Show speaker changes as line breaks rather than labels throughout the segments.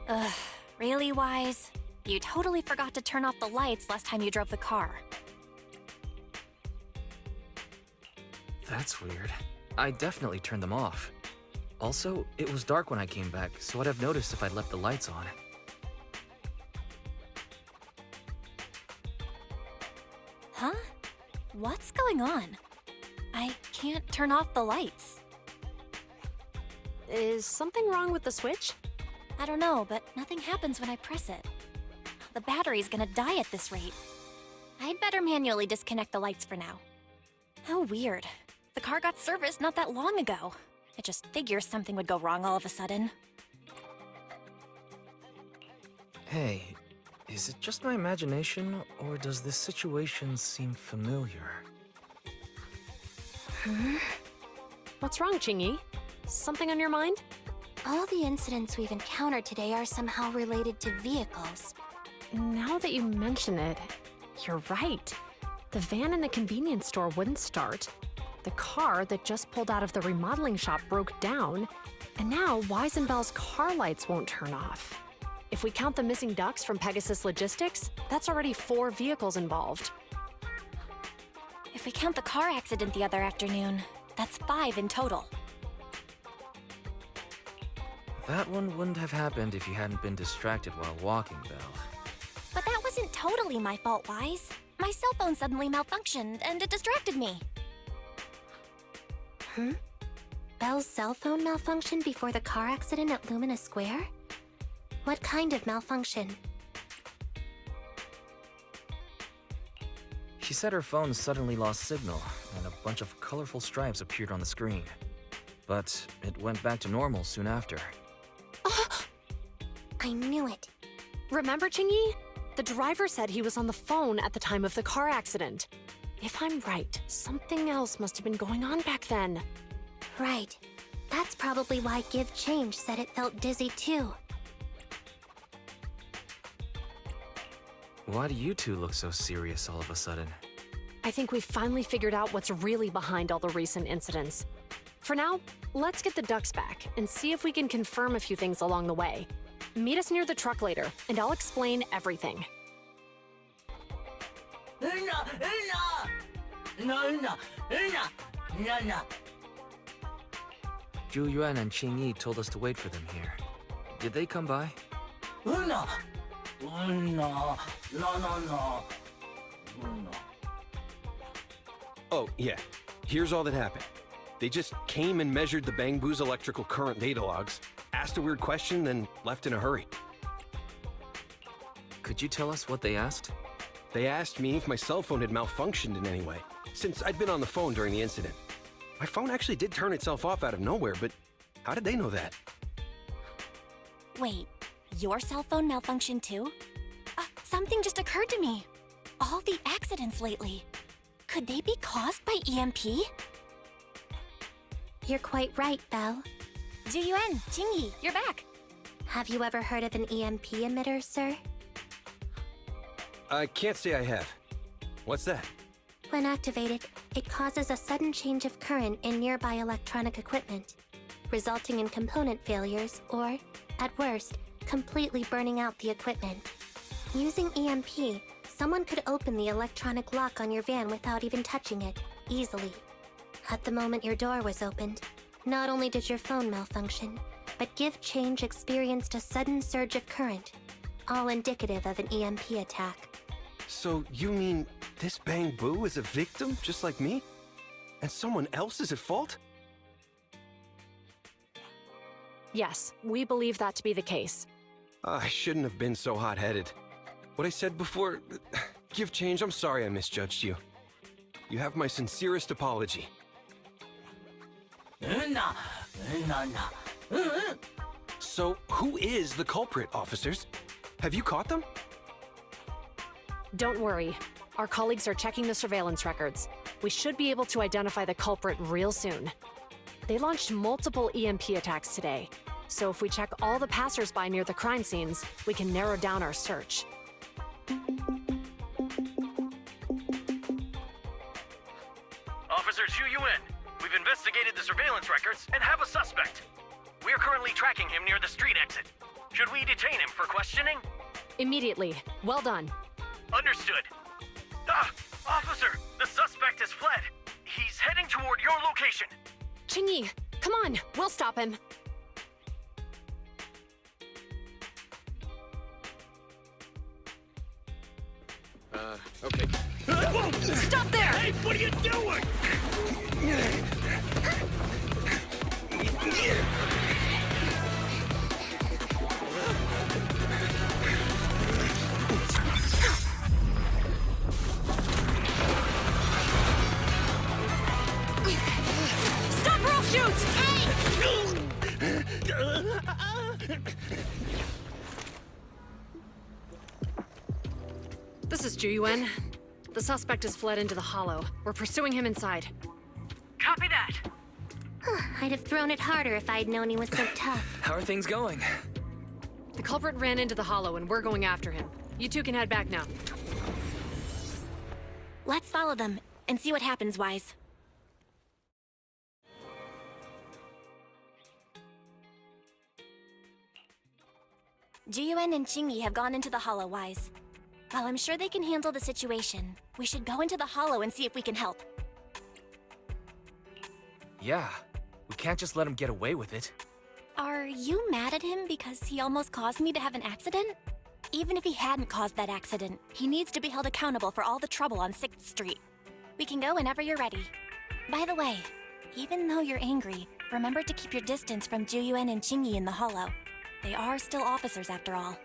Ugh, really, Wise? You totally forgot to turn off the lights last time you drove the car.
That's weird. I definitely turned them off. Also, it was dark when I came back, so I'd have noticed if I'd left the lights on.
Huh? What's going on? I can't turn off the lights.
Is something wrong with the switch?
I don't know, but nothing happens when I press it. The battery's gonna die at this rate. I'd better manually disconnect the lights for now. How weird. The car got serviced not that long ago. I just figured something would go wrong all of a sudden.
Hey, is it just my imagination, or does this situation seem familiar?
What's wrong, Qingyi? Something on your mind?
All the incidents we've encountered today are somehow related to vehicles.
Now that you mention it, you're right. The van in the convenience store wouldn't start. The car that just pulled out of the remodeling shop broke down. And now Wise and Belle's car lights won't turn off. If we count the missing ducks from Pegasus Logistics, that's already 4 vehicles involved.
If we count the car accident the other afternoon, that's 5 in total.
That one wouldn't have happened if you hadn't been distracted while walking, Belle.
But that wasn't totally my fault, Wise. My cell phone suddenly malfunctioned, and it distracted me.
Belle's cell phone malfunctioned before the car accident at Lumina Square? What kind of malfunction?
She said her phone suddenly lost signal, and a bunch of colorful stripes appeared on the screen. But it went back to normal soon after.
I knew it.
Remember, Qingyi? The driver said he was on the phone at the time of the car accident. If I'm right, something else must have been going on back then.
Right. That's probably why Give Change said it felt dizzy too.
Why do you two look so serious all of a sudden?
I think we finally figured out what's really behind all the recent incidents. For now, let's get the ducks back and see if we can confirm a few things along the way. Meet us near the truck later, and I'll explain everything.
Zhu Yuan and Qingyi told us to wait for them here. Did they come by?
Oh, yeah. Here's all that happened. They just came and measured the Bangbu's electrical current data logs, asked a weird question, then left in a hurry.
Could you tell us what they asked?
They asked me if my cell phone had malfunctioned in any way, since I'd been on the phone during the incident. My phone actually did turn itself off out of nowhere, but how did they know that?
Wait, your cell phone malfunctioned too? Something just occurred to me. All the accidents lately, could they be caused by EMP?
You're quite right, Belle.
Zhu Yuan, Qingyi, you're back.
Have you ever heard of an EMP emitter, sir?
I can't say I have. What's that?
When activated, it causes a sudden change of current in nearby electronic equipment, resulting in component failures or, at worst, completely burning out the equipment. Using EMP, someone could open the electronic lock on your van without even touching it, easily. At the moment your door was opened, not only did your phone malfunction, but Give Change experienced a sudden surge of current, all indicative of an EMP attack.
So you mean this Bangbu is a victim, just like me? And someone else is at fault?
Yes, we believe that to be the case.
I shouldn't have been so hot-headed. What I said before... Give Change, I'm sorry I misjudged you. You have my sincerest apology. So, who is the culprit, officers? Have you caught them?
Don't worry. Our colleagues are checking the surveillance records. We should be able to identify the culprit real soon. They launched multiple EMP attacks today, so if we check all the passers-by near the crime scenes, we can narrow down our search.
Officer Zhu Yuan, we've investigated the surveillance records and have a suspect. We are currently tracking him near the street exit. Should we detain him for questioning?
Immediately. Well done.
Understood. Ah! Officer! The suspect has fled. He's heading toward your location.
Chingy, come on. We'll stop him.
Okay.
Stop there!
Hey, what are you doing?
Stop or I'll shoot! This is Juyuan. The suspect has fled into the hollow. We're pursuing him inside.
Copy that.
I'd have thrown it harder if I'd known he was so tough.
How are things going?
The culprit ran into the hollow and we're going after him. You two can head back now.
Let's follow them and see what happens, Wise. Jiyuan and Chingy have gone into the hollow, Wise. While I'm sure they can handle the situation, we should go into the hollow and see if we can help.
Yeah, we can't just let him get away with it.
Are you mad at him because he almost caused me to have an accident? Even if he hadn't caused that accident, he needs to be held accountable for all the trouble on 6th Street. We can go whenever you're ready. By the way, even though you're angry, remember to keep your distance from Juyuan and Chingy in the hollow. They are still officers after all.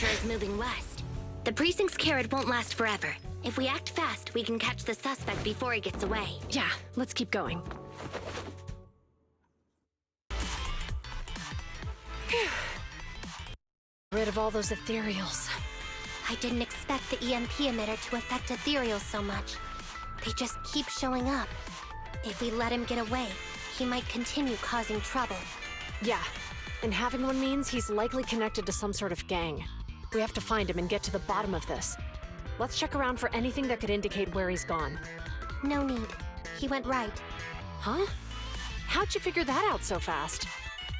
Is moving west. The precinct's carrot won't last forever. If we act fast, we can catch the suspect before he gets away.
Yeah, let's keep going. Rid of all those ethereals.
I didn't expect the EMP emitter to affect ethereals so much. They just keep showing up. If we let him get away, he might continue causing trouble.
Yeah, and having one means he's likely connected to some sort of gang. We have to find him and get to the bottom of this. Let's check around for anything that could indicate where he's gone.
No need. He went right.
Huh? How'd you figure that out so fast?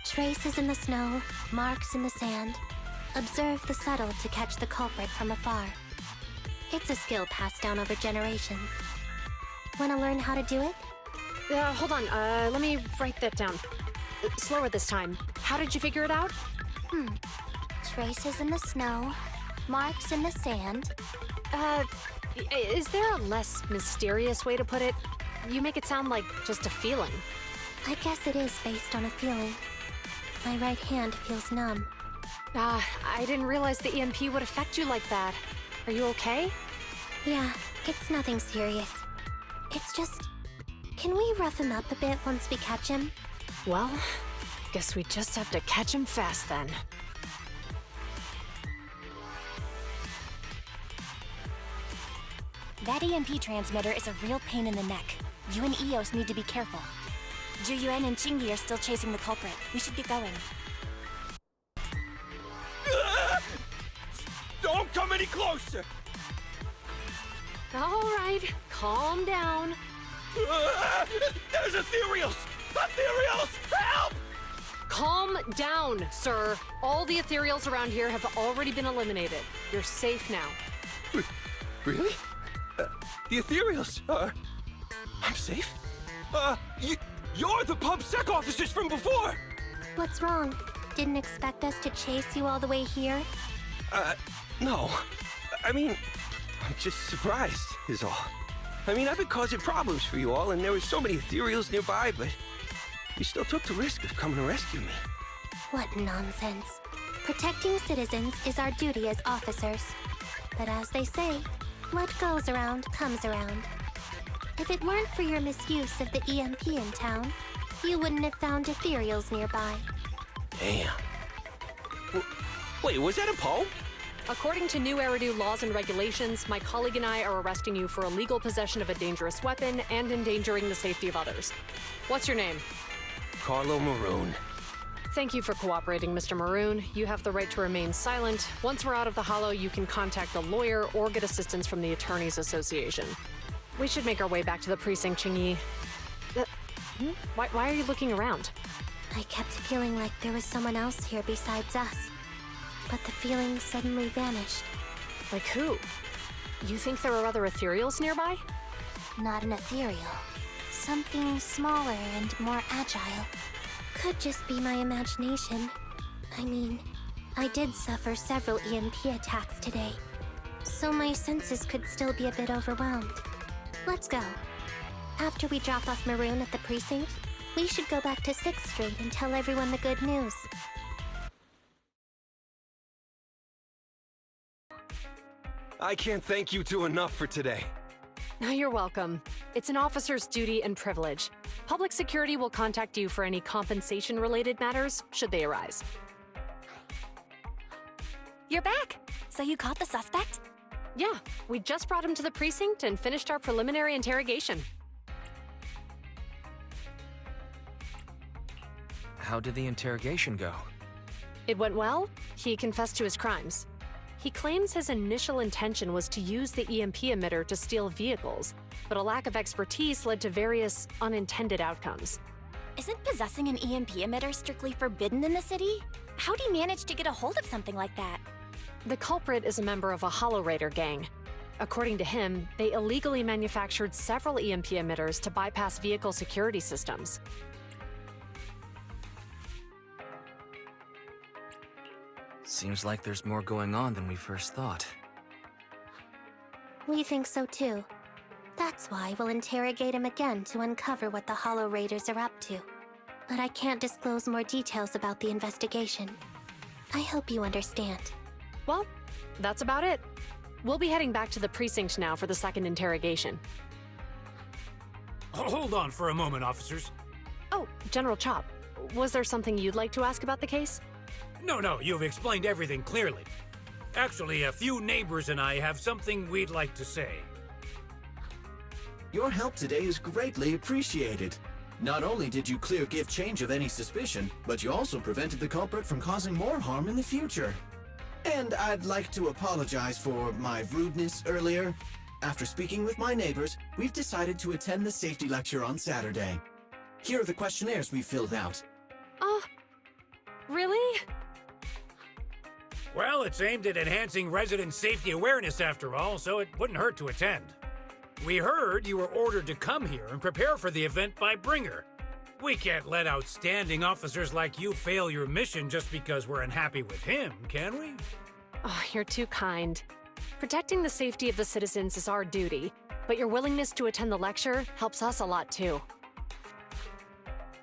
Traces in the snow, marks in the sand. Observe the subtle to catch the culprit from afar. It's a skill passed down over generations. Want to learn how to do it?
Hold on, let me write that down. Slower this time. How did you figure it out?
Traces in the snow, marks in the sand.
Is there a less mysterious way to put it? You make it sound like just a feeling.
I guess it is based on a feeling. My right hand feels numb.
I didn't realize the EMP would affect you like that. Are you okay?
Yeah, it's nothing serious. It's just... Can we rough him up a bit once we catch him?
Well, guess we just have to catch him fast then.
That EMP transmitter is a real pain in the neck. You and Eos need to be careful. Juyuan and Chingy are still chasing the culprit. We should get going.
Don't come any closer!
All right, calm down.
There's ethereals! Ethereals! Help!
Calm down, sir. All the ethereals around here have already been eliminated. You're safe now.
Really? The ethereals are... I'm safe? You're the PubSec officers from before!
What's wrong? Didn't expect us to chase you all the way here?
No. I mean, I'm just surprised, is all. I mean, I've been causing problems for you all, and there were so many ethereals nearby, but you still took the risk of coming to rescue me.
What nonsense. Protecting citizens is our duty as officers. But as they say, what goes around comes around. If it weren't for your misuse of the EMP in town, you wouldn't have found ethereals nearby.
Damn. Wait, was that a poem?
According to new Eridu laws and regulations, my colleague and I are arresting you for illegal possession of a dangerous weapon and endangering the safety of others. What's your name?
Carlo Maroon.
Thank you for cooperating, Mr. Maroon. You have the right to remain silent. Once we're out of the hollow, you can contact a lawyer or get assistance from the Attorneys Association. We should make our way back to the precinct, Chingyi. Why are you looking around?
I kept feeling like there was someone else here besides us. But the feeling suddenly vanished.
Like who? You think there are other ethereals nearby?
Not an ethereal. Something smaller and more agile. Could just be my imagination. I mean, I did suffer several EMP attacks today, so my senses could still be a bit overwhelmed. Let's go. After we drop off Maroon at the precinct, we should go back to 6th Street and tell everyone the good news.
I can't thank you two enough for today.
No, you're welcome. It's an officer's duty and privilege. Public security will contact you for any compensation-related matters, should they arise.
You're back! So you caught the suspect?
Yeah, we just brought him to the precinct and finished our preliminary interrogation.
How did the interrogation go?
It went well. He confessed to his crimes. He claims his initial intention was to use the EMP emitter to steal vehicles, but a lack of expertise led to various unintended outcomes.
Isn't possessing an EMP emitter strictly forbidden in the city? How'd he manage to get a hold of something like that?
The culprit is a member of a Hollow Raider gang. According to him, they illegally manufactured several EMP emitters to bypass vehicle security systems.
Seems like there's more going on than we first thought.
We think so too. That's why we'll interrogate him again to uncover what the Hollow Raiders are up to. But I can't disclose more details about the investigation. I hope you understand.
Well, that's about it. We'll be heading back to the precinct now for the second interrogation.
Hold on for a moment, officers.
Oh, General Chop, was there something you'd like to ask about the case?
No, you've explained everything clearly. Actually, a few neighbors and I have something we'd like to say.
Your help today is greatly appreciated. Not only did you clear Give Change of any suspicion, but you also prevented the culprit from causing more harm in the future. And I'd like to apologize for my rudeness earlier. After speaking with my neighbors, we've decided to attend the safety lecture on Saturday. Here are the questionnaires we filled out.
Really?
Well, it's aimed at enhancing resident safety awareness after all, so it wouldn't hurt to attend. We heard you were ordered to come here and prepare for the event by Bringer. We can't let outstanding officers like you fail your mission just because we're unhappy with him, can we?
Oh, you're too kind. Protecting the safety of the citizens is our duty, but your willingness to attend the lecture helps us a lot too.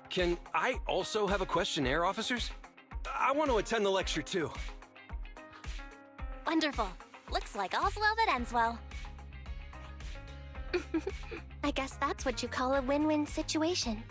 Can I also have a questionnaire, officers? I want to attend the lecture too.
Wonderful. Looks like all's well that ends well.
I guess that's what you call a win-win situation.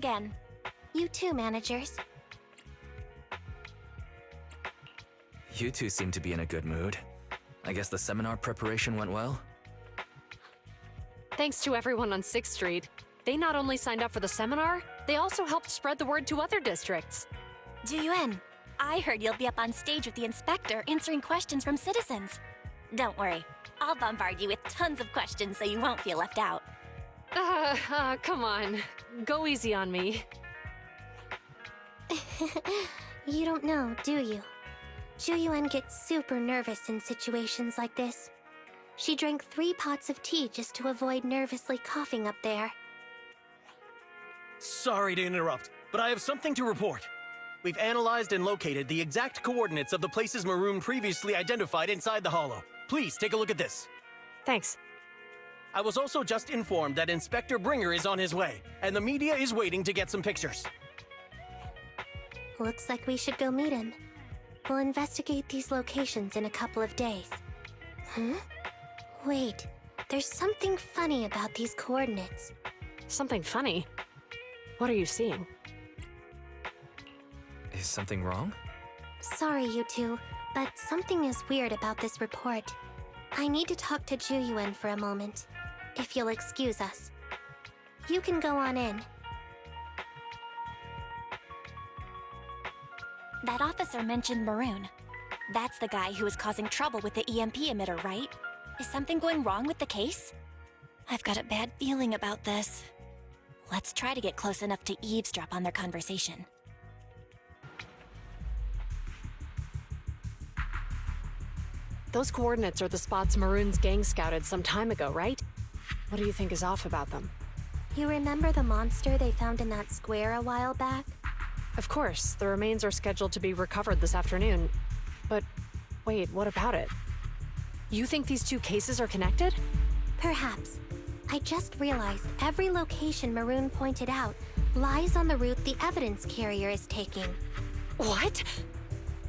again.
You too, managers.
You two seem to be in a good mood. I guess the seminar preparation went well?
Thanks to everyone on 6th Street. They not only signed up for the seminar, they also helped spread the word to other districts.
Juyuan, I heard you'll be up on stage with the inspector answering questions from citizens. Don't worry, I'll bombard you with tons of questions so you won't feel left out.
Come on. Go easy on me.
You don't know, do you? Juyuan gets super nervous in situations like this. She drank 3 pots of tea just to avoid nervously coughing up there.
Sorry to interrupt, but I have something to report. We've analyzed and located the exact coordinates of the places Maroon previously identified inside the hollow. Please take a look at this.
Thanks.
I was also just informed that Inspector Bringer is on his way, and the media is waiting to get some pictures.
Looks like we should go meet him. We'll investigate these locations in a couple of days. Huh? Wait, there's something funny about these coordinates.
Something funny? What are you seeing?
Is something wrong?
Sorry, you two, but something is weird about this report. I need to talk to Juyuan for a moment, if you'll excuse us. You can go on in.
That officer mentioned Maroon. That's the guy who was causing trouble with the EMP emitter, right? Is something going wrong with the case? I've got a bad feeling about this. Let's try to get close enough to eavesdrop on their conversation.
Those coordinates are the spots Maroon's gang scouted some time ago, right? What do you think is off about them?
You remember the monster they found in that square a while back?
Of course, the remains are scheduled to be recovered this afternoon. But wait, what about it? You think these two cases are connected?
Perhaps. I just realized every location Maroon pointed out lies on the route the evidence carrier is taking.
What?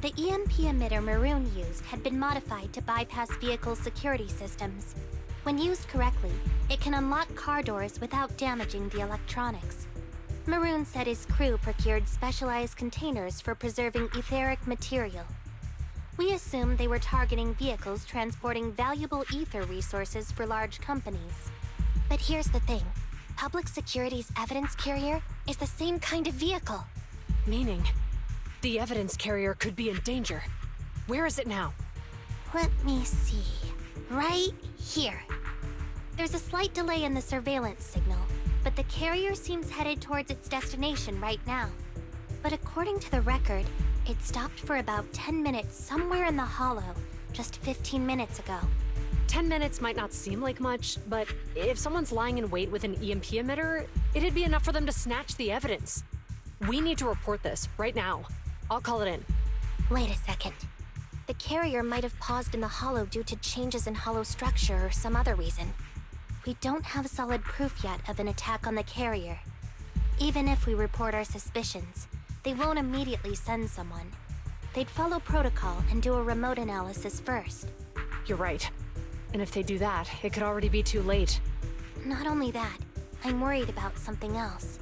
The EMP emitter Maroon used had been modified to bypass vehicle security systems. When used correctly, it can unlock car doors without damaging the electronics. Maroon said his crew procured specialized containers for preserving etheric material. We assumed they were targeting vehicles transporting valuable ether resources for large companies. But here's the thing. Public Security's evidence carrier is the same kind of vehicle.
Meaning, the evidence carrier could be in danger. Where is it now?
Let me see. Right here. There's a slight delay in the surveillance signal, but the carrier seems headed towards its destination right now. But according to the record, it stopped for about 10 minutes somewhere in the hollow, just 15 minutes ago.
10 minutes might not seem like much, but if someone's lying in wait with an EMP emitter, it'd be enough for them to snatch the evidence. We need to report this right now. I'll call it in.
Wait a second. The carrier might have paused in the hollow due to changes in hollow structure or some other reason. We don't have solid proof yet of an attack on the carrier. Even if we report our suspicions, they won't immediately send someone. They'd follow protocol and do a remote analysis first.
You're right. And if they do that, it could already be too late.
Not only that, I'm worried about something else.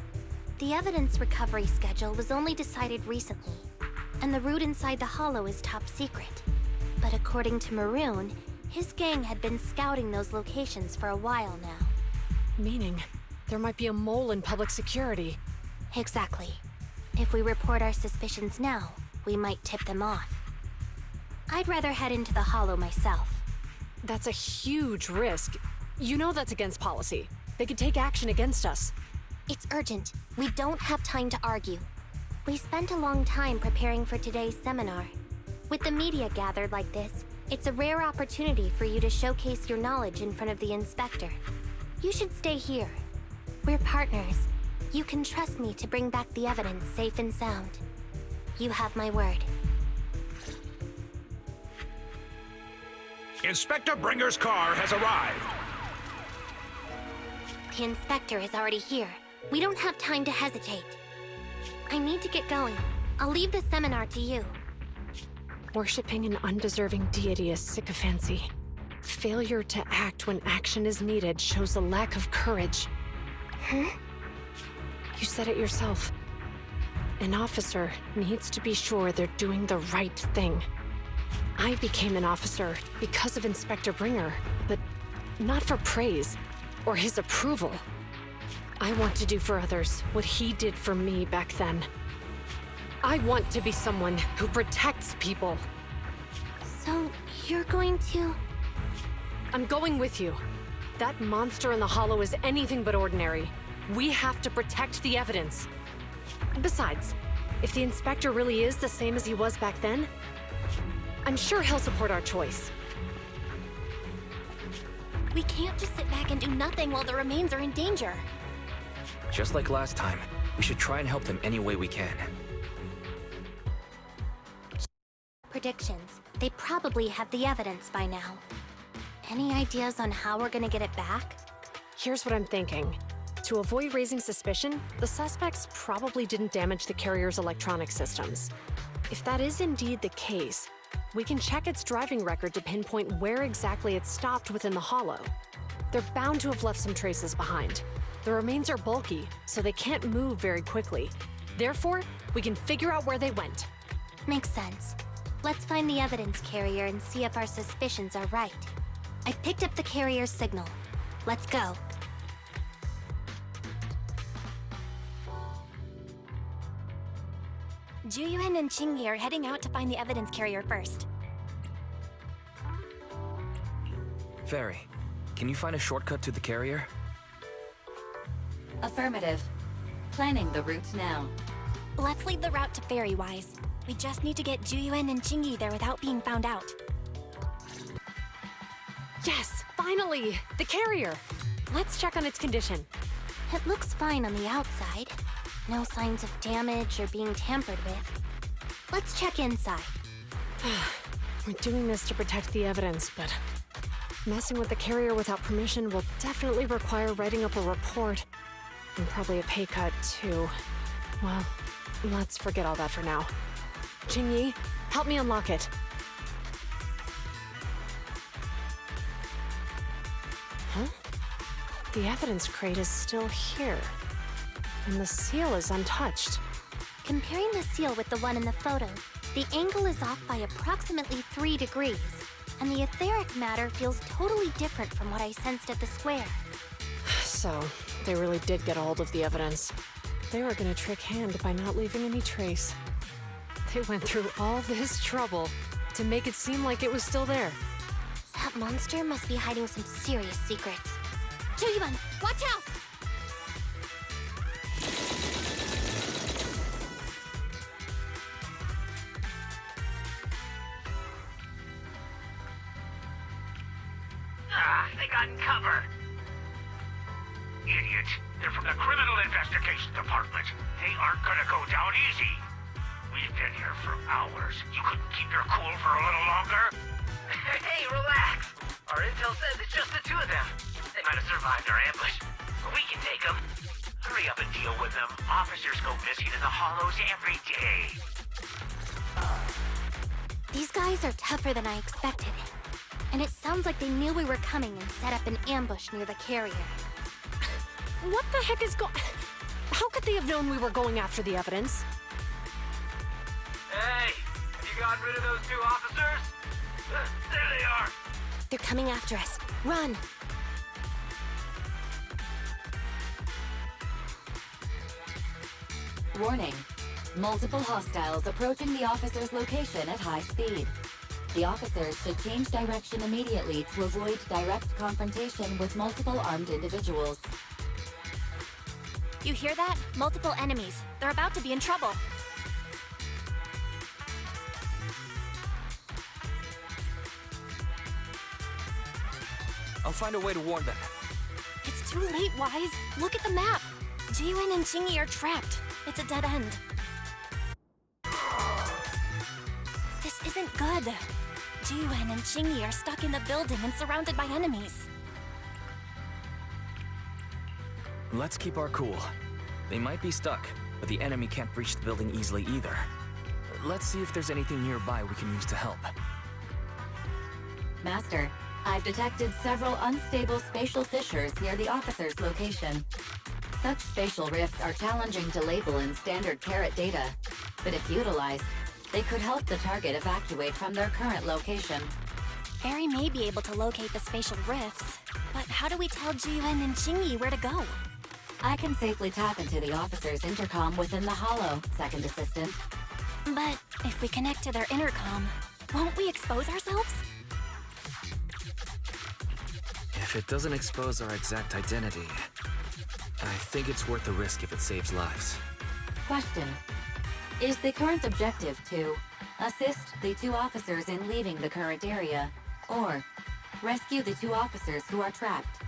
The evidence recovery schedule was only decided recently, and the route inside the hollow is top secret. But according to Maroon, his gang had been scouting those locations for a while now.
Meaning, there might be a mole in public security.
Exactly. If we report our suspicions now, we might tip them off. I'd rather head into the hollow myself.
That's a huge risk. You know that's against policy. They could take action against us.
It's urgent. We don't have time to argue. We spent a long time preparing for today's seminar. With the media gathered like this, it's a rare opportunity for you to showcase your knowledge in front of the inspector. You should stay here. We're partners. You can trust me to bring back the evidence safe and sound. You have my word.
Inspector Bringer's car has arrived.
The inspector is already here. We don't have time to hesitate. I need to get going. I'll leave the seminar to you.
Worshipping an undeserving deity is sycophancy. Failure to act when action is needed shows a lack of courage.
Huh?
You said it yourself. An officer needs to be sure they're doing the right thing. I became an officer because of Inspector Bringer, but not for praise or his approval. I want to do for others what he did for me back then. I want to be someone who protects people.
So, you're going to...
I'm going with you. That monster in the hollow is anything but ordinary. We have to protect the evidence. Besides, if the inspector really is the same as he was back then, I'm sure he'll support our choice.
We can't just sit back and do nothing while the remains are in danger.
Just like last time, we should try and help them any way we can.
Predictions. They probably have the evidence by now. Any ideas on how we're gonna get it back?
Here's what I'm thinking. To avoid raising suspicion, the suspects probably didn't damage the carrier's electronic systems. If that is indeed the case, we can check its driving record to pinpoint where exactly it stopped within the hollow. They're bound to have left some traces behind. The remains are bulky, so they can't move very quickly. Therefore, we can figure out where they went.
Makes sense. Let's find the evidence carrier and see if our suspicions are right. I picked up the carrier's signal. Let's go.
Juyuan and Qingyi are heading out to find the evidence carrier first.
Fairy, can you find a shortcut to the carrier?
Affirmative. Planning the route now.
Let's leave the route to Fairy-wise. We just need to get Juyuan and Qingyi there without being found out.
Yes, finally! The carrier! Let's check on its condition.
It looks fine on the outside. No signs of damage or being tampered with. Let's check inside.
We're doing this to protect the evidence, but messing with the carrier without permission will definitely require writing up a report. And probably a pay cut, too. Well, let's forget all that for now. Qingyi, help me unlock it. Huh? The evidence crate is still here. And the seal is untouched.
Comparing the seal with the one in the photo, the angle is off by approximately 3 degrees, and the etheric matter feels totally different from what I sensed at the square.
So, they really did get a hold of the evidence. They were gonna trick Hand by not leaving any trace. They went through all this trouble to make it seem like it was still there.
That monster must be hiding some serious secrets. Juyuan, watch out!
They got cover. Idiot. They're from the Criminal Investigation Department. They aren't gonna go down easy. We've been here for hours. You couldn't keep your cool for a little longer? Hey, relax. Our intel says it's just the two of them. They might have survived our ambush, but we can take them. Hurry up and deal with them. Officers go missing in the hollows every day.
These guys are tougher than I expected. And it sounds like they knew we were coming and set up an ambush near the carrier.
What the heck is How could they have known we were going after the evidence?
Hey, have you gotten rid of those two officers? There they are.
They're coming after us. Run!
Warning. Multiple hostiles approaching the officer's location at high speed. The officers should change direction immediately to avoid direct confrontation with multiple armed individuals.
You hear that? Multiple enemies. They're about to be in trouble.
I'll find a way to warn them.
It's too late, Wise. Look at the map. Jiyuan and Qingyi are trapped. It's a dead end. This isn't good. Jiyuan and Qingyi are stuck in the building and surrounded by enemies.
Let's keep our cool. They might be stuck, but the enemy can't breach the building easily either. Let's see if there's anything nearby we can use to help.
Master, I've detected several unstable spatial fissures near the officer's location. Such spatial rifts are challenging to label in standard carrot data, but if utilized, they could help the target evacuate from their current location.
Barry may be able to locate the spatial rifts, but how do we tell Jiyuan and Qingyi where to go?
I can safely tap into the officer's intercom within the hollow, Second Assistant.
But if we connect to their intercom, won't we expose ourselves?
If it doesn't expose our exact identity, I think it's worth the risk if it saves lives.
Question. Is the current objective to assist the 2 officers in leaving the current area, or rescue the 2 officers who are trapped?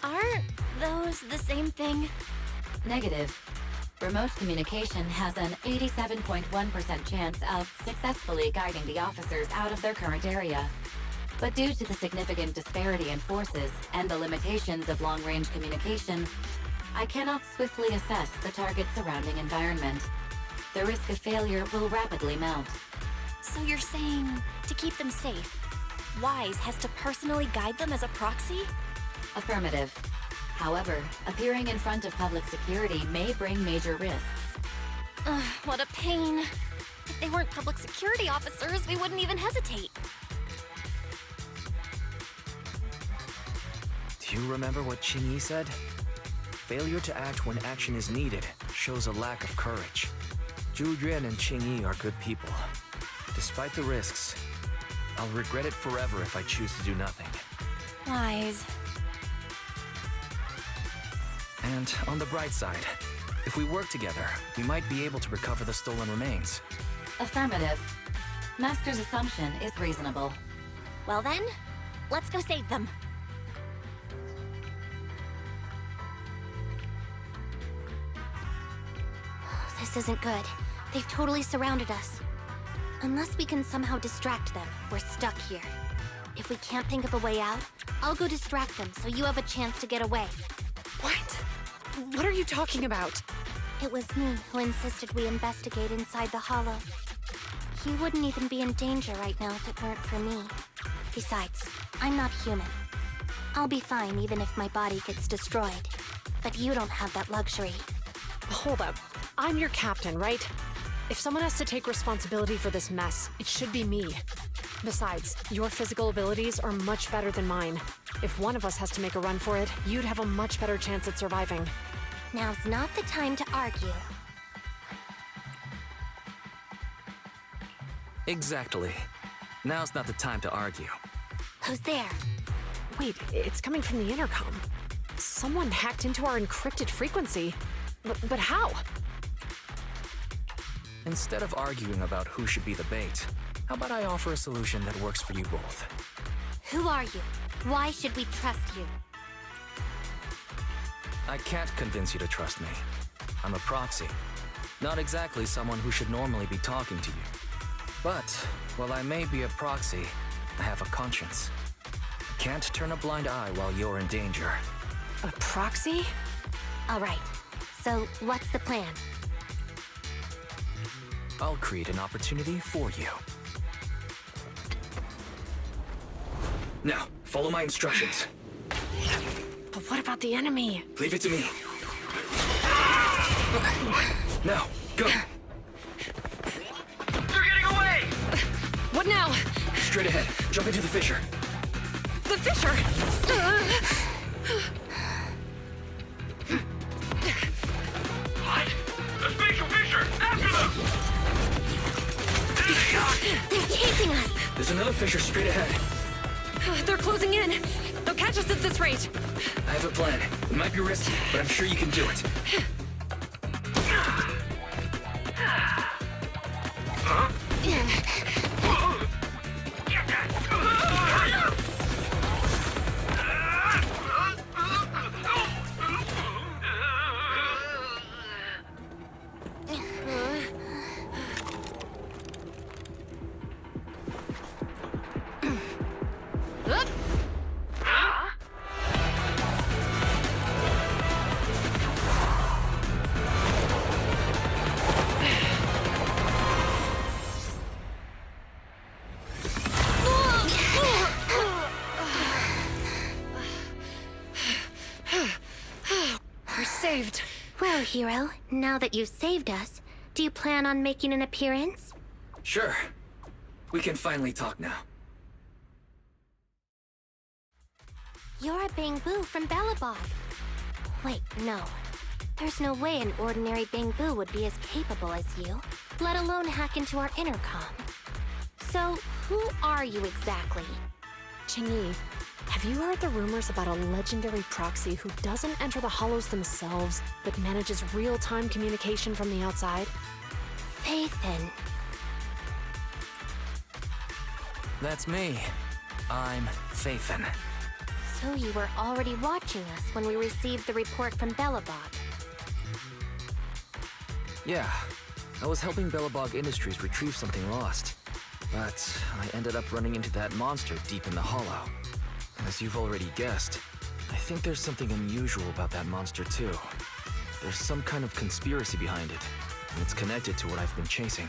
Aren't those the same thing?
Negative. Remote communication has an 87.1% chance of successfully guiding the officers out of their current area. But due to the significant disparity in forces and the limitations of long-range communication, I cannot swiftly assess the target's surrounding environment. The risk of failure will rapidly mount.
So you're saying, to keep them safe, Wise has to personally guide them as a proxy?
Affirmative. However, appearing in front of public security may bring major risks.
Ugh, what a pain. If they weren't public security officers, we wouldn't even hesitate.
Do you remember what Qingyi said? Failure to act when action is needed shows a lack of courage. Zhu Yuan and Qingyi are good people. Despite the risks, I'll regret it forever if I choose to do nothing.
Wise.
And on the bright side, if we work together, we might be able to recover the stolen remains.
Affirmative. Master's assumption is reasonable.
Well then, let's go save them.
This isn't good. They've totally surrounded us. Unless we can somehow distract them, we're stuck here. If we can't think of a way out, I'll go distract them so you have a chance to get away.
What? What are you talking about?
It was me who insisted we investigate inside the hollow. He wouldn't even be in danger right now if it weren't for me. Besides, I'm not human. I'll be fine even if my body gets destroyed. But you don't have that luxury.
Hold up. I'm your captain, right? If someone has to take responsibility for this mess, it should be me. Besides, your physical abilities are much better than mine. If one of us has to make a run for it, you'd have a much better chance at surviving.
Now's not the time to argue.
Exactly. Now's not the time to argue.
Who's there?
Wait, it's coming from the intercom. Someone hacked into our encrypted frequency. But how?
Instead of arguing about who should be the bait, how about I offer a solution that works for you both?
Who are you? Why should we trust you?
I can't convince you to trust me. I'm a proxy. Not exactly someone who should normally be talking to you. But, while I may be a proxy, I have a conscience. I can't turn a blind eye while you're in danger.
A proxy?
All right. So, what's the plan?
I'll create an opportunity for you. Now, follow my instructions.
But what about the enemy?
Leave it to me. Now, go!
They're getting away!
What now?
Straight ahead. Jump into the fissure.
The fissure!
What? The spatial fissure! After them! There they are!
They're chasing us!
There's another fissure straight ahead.
They're closing in. They'll catch us at this rate.
I have a plan. It might be risky, but I'm sure you can do it.
Huh? Get that!
hero, now that you've saved us, do you plan on making an appearance?
Sure. We can finally talk now.
You're a Bangbu from Belobog. Wait, no. There's no way an ordinary Bangbu would be as capable as you, let alone hack into our intercom. So, who are you exactly?
Qingyi, have you heard the rumors about a legendary proxy who doesn't enter the hollows themselves, but manages real-time communication from the outside?
Phaethon.
That's me. I'm Phaethon.
So you were already watching us when we received the report from Belobog.
Yeah, I was helping Belobog Industries retrieve something lost. But I ended up running into that monster deep in the hollow. As you've already guessed, I think there's something unusual about that monster too. There's some kind of conspiracy behind it, and it's connected to what I've been chasing.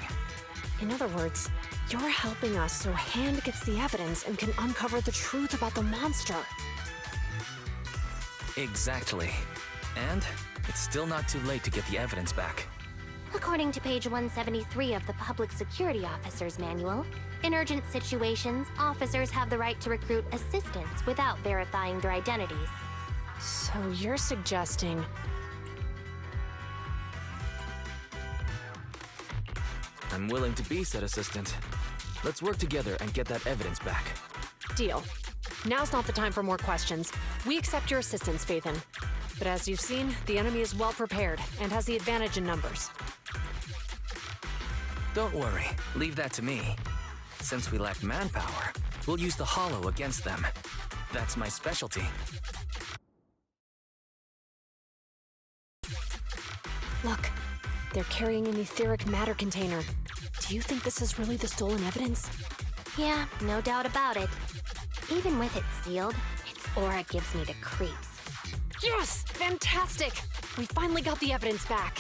In other words, you're helping us so Hand gets the evidence and can uncover the truth about the monster.
Exactly. And it's still not too late to get the evidence back.
According to page 173 of the Public Security Officer's Manual, in urgent situations, officers have the right to recruit assistants without verifying their identities.
So you're suggesting...
I'm willing to be said assistant. Let's work together and get that evidence back.
Deal. Now's not the time for more questions. We accept your assistance, Phaethon. But as you've seen, the enemy is well prepared and has the advantage in numbers.
Don't worry, leave that to me. Since we lack manpower, we'll use the hollow against them. That's my specialty.
Look, they're carrying an etheric matter container. Do you think this is really the stolen evidence?
Yeah, no doubt about it. Even with it sealed, its aura gives me the creeps.
Yes! Fantastic! We finally got the evidence back.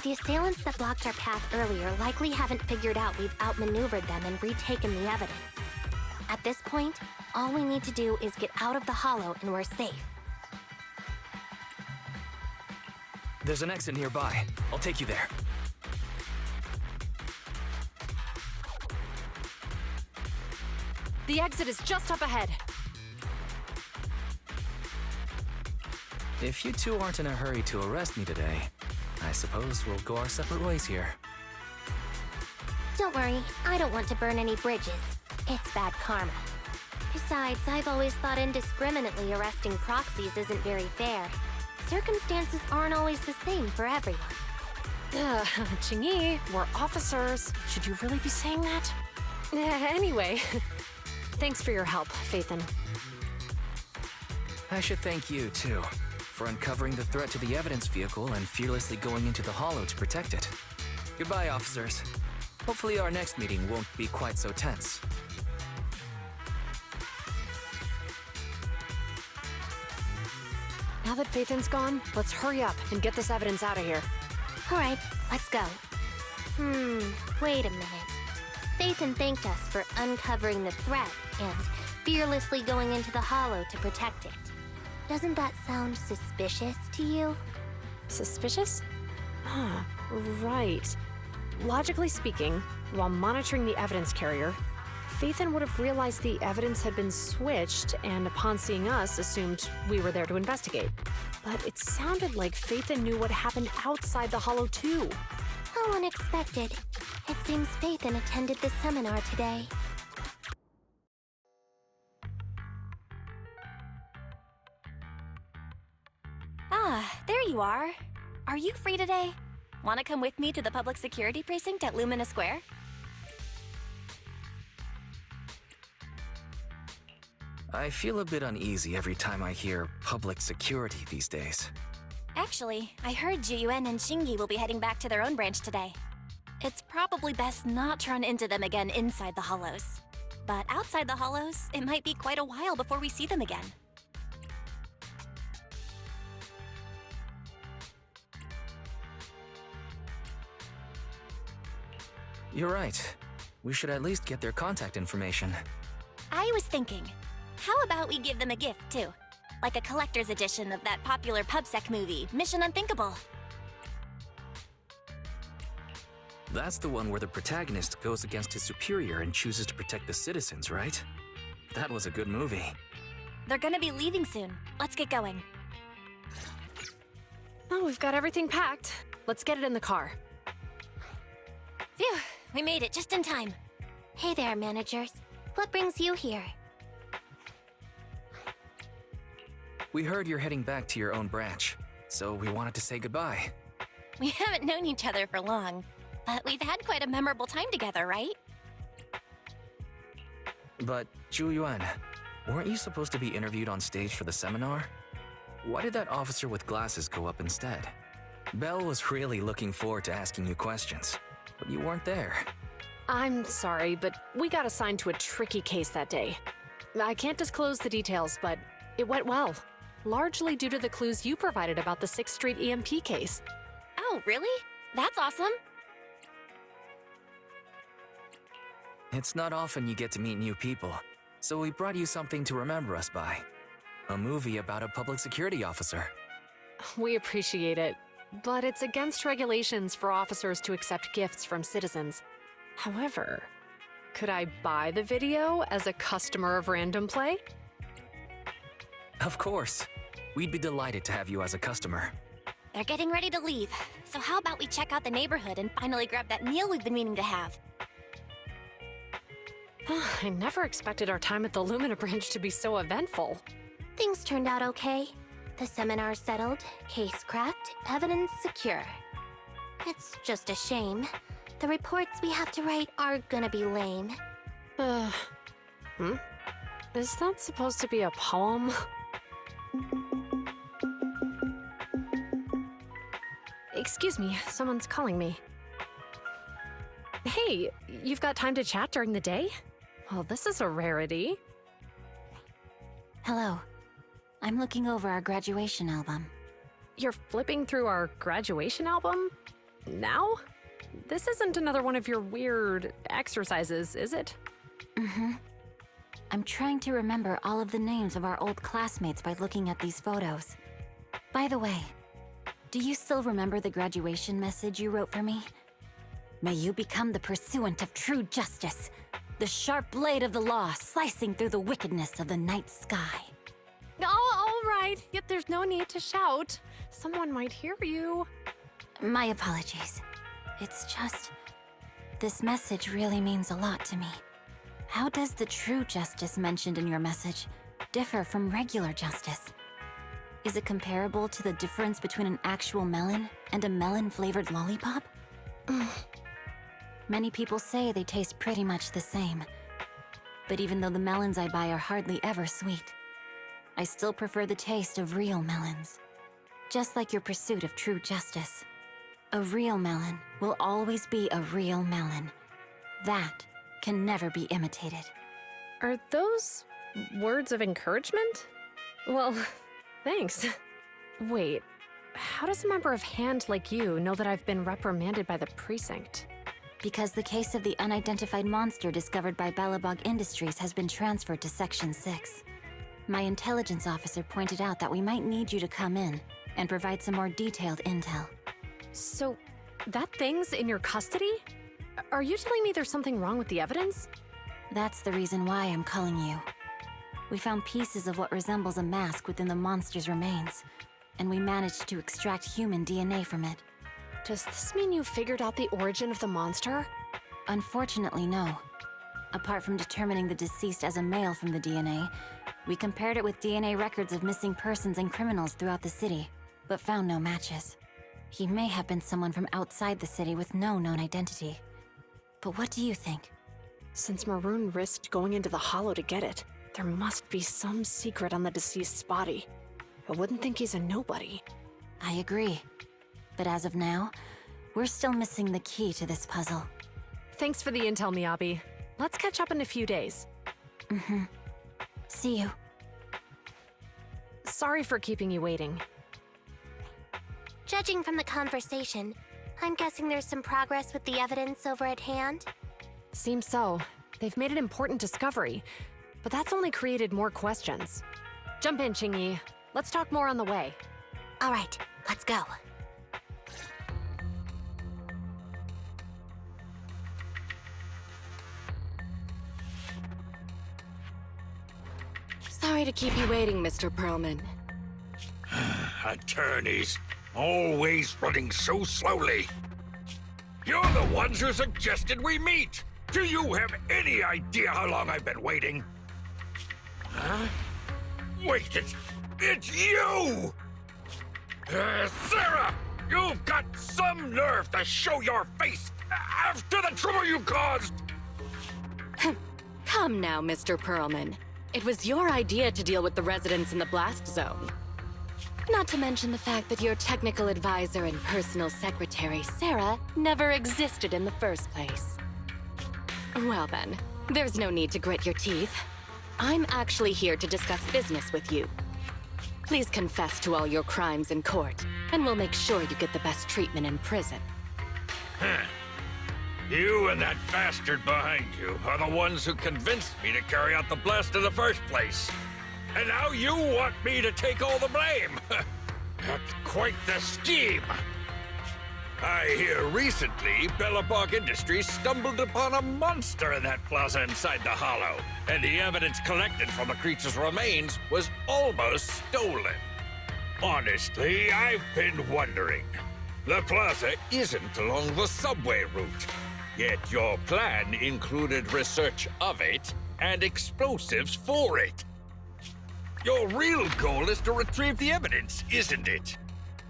The assailants that blocked our path earlier likely haven't figured out we've outmaneuvered them and retaken the evidence. At this point, all we need to do is get out of the hollow and we're safe.
There's an exit nearby. I'll take you there.
The exit is just up ahead.
If you two aren't in a hurry to arrest me today, I suppose we'll go our separate ways here.
Don't worry, I don't want to burn any bridges. It's bad karma. Besides, I've always thought indiscriminately arresting proxies isn't very fair. Circumstances aren't always the same for everyone.
Qingyi, we're officers. Should you really be saying that? Anyway, thanks for your help, Phaethon.
I should thank you, too, for uncovering the threat to the evidence vehicle and fearlessly going into the hollow to protect it. Goodbye, officers. Hopefully our next meeting won't be quite so tense.
Now that Phaethon's gone, let's hurry up and get this evidence out of here.
Alright, let's go. Wait a minute. Phaethon thanked us for uncovering the threat and fearlessly going into the hollow to protect it. Doesn't that sound suspicious to you?
Suspicious? Ah, right. Logically speaking, while monitoring the evidence carrier, Phaethon would have realized the evidence had been switched and upon seeing us assumed we were there to investigate. But it sounded like Phaethon knew what happened outside the hollow too.
How unexpected. It seems Phaethon attended the seminar today.
Ah, there you are. Are you free today? Want to come with me to the public security precinct at Lumina Square?
I feel a bit uneasy every time I hear public security these days.
Actually, I heard Jiyuan and Qingyi will be heading back to their own branch today. It's probably best not to run into them again inside the hollows. But outside the hollows, it might be quite a while before we see them again.
You're right. We should at least get their contact information.
I was thinking, how about we give them a gift, too? Like a collector's edition of that popular PubSec movie, Mission Unthinkable.
That's the one where the protagonist goes against his superior and chooses to protect the citizens, right? That was a good movie.
They're gonna be leaving soon. Let's get going.
Oh, we've got everything packed. Let's get it in the car.
Phew, we made it just in time.
Hey there, managers. What brings you here?
We heard you're heading back to your own branch, so we wanted to say goodbye.
We haven't known each other for long, but we've had quite a memorable time together, right?
But, Zhu Yuan, weren't you supposed to be interviewed on stage for the seminar? Why did that officer with glasses go up instead? Belle was really looking forward to asking you questions, but you weren't there.
I'm sorry, but we got assigned to a tricky case that day. I can't disclose the details, but it went well. Largely due to the clues you provided about the 6th Street EMP case.
Oh, really? That's awesome.
It's not often you get to meet new people, so we brought you something to remember us by. A movie about a public security officer.
We appreciate it, but it's against regulations for officers to accept gifts from citizens. However, could I buy the video as a customer of Random Play?
Of course. We'd be delighted to have you as a customer.
They're getting ready to leave, so how about we check out the neighborhood and finally grab that meal we've been meaning to have?
I never expected our time at the Lumina branch to be so eventful.
Things turned out okay. The seminar settled, case cracked, evidence secure. It's just a shame. The reports we have to write are gonna be lame.
Is that supposed to be a poem? Excuse me, someone's calling me. Hey, you've got time to chat during the day? Well, this is a rarity.
Hello. I'm looking over our graduation album.
You're flipping through our graduation album? Now? This isn't another one of your weird exercises, is it?
Mm-hmm. I'm trying to remember all of the names of our old classmates by looking at these photos. By the way, do you still remember the graduation message you wrote for me? May you become the pursuant of true justice, the sharp blade of the law slicing through the wickedness of the night sky.
Oh, all right. Yet there's no need to shout. Someone might hear you.
My apologies. It's just... this message really means a lot to me. How does the true justice mentioned in your message differ from regular justice? Is it comparable to the difference between an actual melon and a melon-flavored lollipop? Many people say they taste pretty much the same. But even though the melons I buy are hardly ever sweet, I still prefer the taste of real melons. Just like your pursuit of true justice. A real melon will always be a real melon. That can never be imitated.
Are those words of encouragement? Well, thanks. Wait, how does a member of HAND like you know that I've been reprimanded by the precinct?
Because the case of the unidentified monster discovered by Balabog Industries has been transferred to Section 6. My intelligence officer pointed out that we might need you to come in and provide some more detailed intel.
So, that thing's in your custody? Are you telling me there's something wrong with the evidence?
That's the reason why I'm calling you. We found pieces of what resembles a mask within the monster's remains, and we managed to extract human DNA from it.
Does this mean you figured out the origin of the monster?
Unfortunately, no. Apart from determining the deceased as a male from the DNA, we compared it with DNA records of missing persons and criminals throughout the city, but found no matches. He may have been someone from outside the city with no known identity. But what do you think?
Since Maroon risked going into the Hollow to get it, there must be some secret on the deceased's body. I wouldn't think he's a nobody.
I agree. But as of now, we're still missing the key to this puzzle.
Thanks for the intel, Miyabi. Let's catch up in a few days.
Mm-hmm. See you.
Sorry for keeping you waiting.
Judging from the conversation, I'm guessing there's some progress with the evidence over at HAND?
Seems so. They've made an important discovery, but that's only created more questions. Jump in, Qingyi. Let's talk more on the way.
All right, let's go.
Sorry to keep you waiting, Mr. Perlman.
Attorneys, always running so slowly. You're the ones who suggested we meet. Do you have any idea how long I've been waiting? Huh? Wait, it's you! Sarah! You've got some nerve to show your face after the trouble you caused!
Come now, Mr. Perlman. It was your idea to deal with the residents in the blast zone. Not to mention the fact that your technical advisor and personal secretary, Sarah, never existed in the first place. Well then, there's no need to grit your teeth. I'm actually here to discuss business with you. Please confess to all your crimes in court, and we'll make sure you get the best treatment in prison.
Huh. You and that bastard behind you are the ones who convinced me to carry out the blast in the first place. And now you want me to take all the blame. That's quite the scheme. I hear recently, Bellabog Industries stumbled upon a monster in that plaza inside the Hollow, and the evidence collected from the creature's remains was almost stolen. Honestly, I've been wondering. The plaza isn't along the subway route, yet your plan included research of it and explosives for it. Your real goal is to retrieve the evidence, isn't it?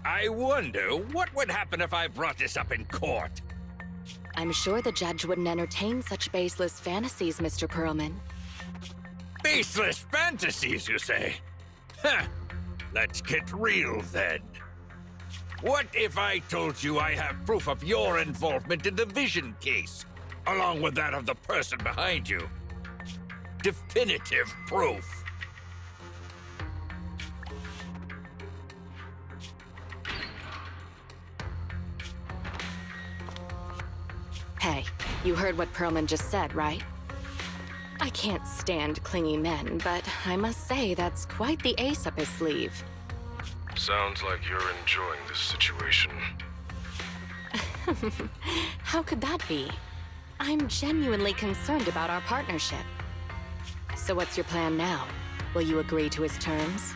I wonder what would happen if I brought this up in court.
I'm sure the judge wouldn't entertain such baseless fantasies, Mr. Perlman.
Baseless fantasies, you say? Huh. Let's get real then. What if I told you I have proof of your involvement in the Vision case, along with that of the person behind you? Definitive proof.
Hey, you heard what Perlman just said, right? I can't stand clingy men, but I must say that's quite the ace up his sleeve.
Sounds like you're enjoying this situation.
How could that be? I'm genuinely concerned about our partnership. So what's your plan now? Will you agree to his terms?